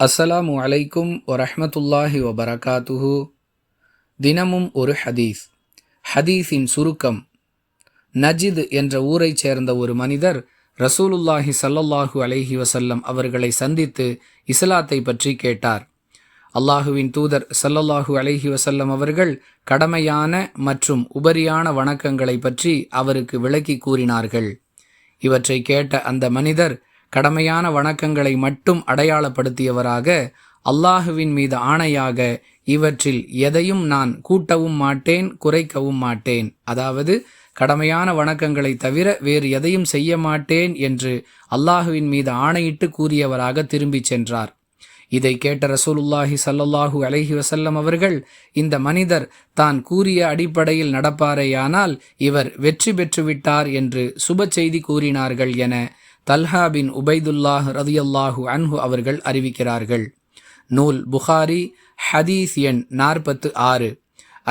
அஸ்ஸலாமு அலைக்கும் வரஹ்மத்துல்லாஹி வபரகாத்துஹு. தினமும் ஒரு ஹதீஸ். ஹதீஸின் சுருக்கம். நஜித் என்ற ஊரைச் சேர்ந்த ஒரு மனிதர் ரசூலுல்லாஹி ஸல்லல்லாஹு அலைஹி வஸல்லம் அவர்களை சந்தித்து இஸ்லாத்தை பற்றி கேட்டார். அல்லாஹுவின் தூதர் ஸல்லல்லாஹு அலைஹி வஸல்லம் அவர்கள் கடமையான மற்றும் உபரியான வணக்கங்களை பற்றி அவருக்கு விளக்கி கூறினார்கள். இவற்றை கேட்ட அந்த மனிதர் கடமையான வணக்கங்களை மட்டும் அடையாளப்படுத்தியவராக, அல்லாஹுவின் மீது ஆணையாக இவற்றில் எதையும் நான் கூட்டவும் மாட்டேன், குறைக்கவும் மாட்டேன், அதாவது கடமையான வணக்கங்களை தவிர வேறு எதையும் செய்ய மாட்டேன் என்று அல்லாஹுவின் மீது ஆணையிட்டு கூறியவராக திரும்பிச் சென்றார். இதை கேட்ட ரசூலுல்லாஹி ஸல்லல்லாஹு அலைஹி வஸல்லம் அவர்கள், இந்த மனிதர் தான் கூறிய அடிப்படையில் நடப்பாரேயானால் இவர் வெற்றி பெற்றுவிட்டார் என்று சுப செய்தி கூறினார்கள் என தல்ஹா பின் உபைதுல்லாஹ் ரதியல்லாஹு அன்ஹு அவர்கள் அறிவிக்கிறார்கள். நூல் புகாரி, ஹதீஸ் எண் 46.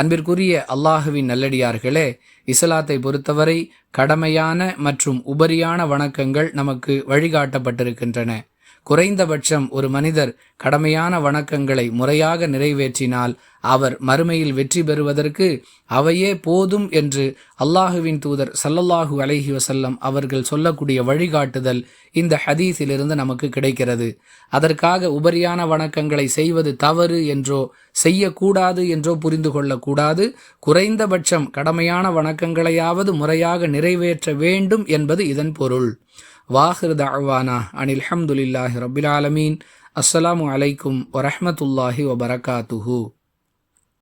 அன்பிற்குரிய அல்லாஹுவின் நல்லடியார்களே, இஸ்லாத்தை பொறுத்தவரை கடமையான மற்றும் உபரியான வணக்கங்கள் நமக்கு வழிகாட்டப்பட்டிருக்கின்றன. குறைந்தபட்சம் ஒரு மனிதர் கடமையான வணக்கங்களை முறையாக நிறைவேற்றினால் அவர் மறுமையில் வெற்றி பெறுவதற்கு அவையே போதும் என்று அல்லாஹுவின் தூதர் ஸல்லல்லாஹு அலைஹி வஸல்லம் அவர்கள் சொல்லக்கூடிய வழிகாட்டுதல் இந்த ஹதீஸிலிருந்து நமக்கு கிடைக்கிறது. அதற்காக உபரியான வணக்கங்களை செய்வது தவறு என்றோ செய்யக்கூடாது என்றோ புரிந்து கொள்ளக்கூடாது. குறைந்தபட்சம் கடமையான வணக்கங்களையாவது முறையாக நிறைவேற்ற வேண்டும் என்பது இதன் பொருள். வாஹிர் தஅவானா அனில் ஹம்துலில்லாஹி ரப்பில் ஆலமீன். அஸ்ஸலாமு அலைக்கும் வரஹ்மத்துல்லாஹி வபரகாத்துஹு.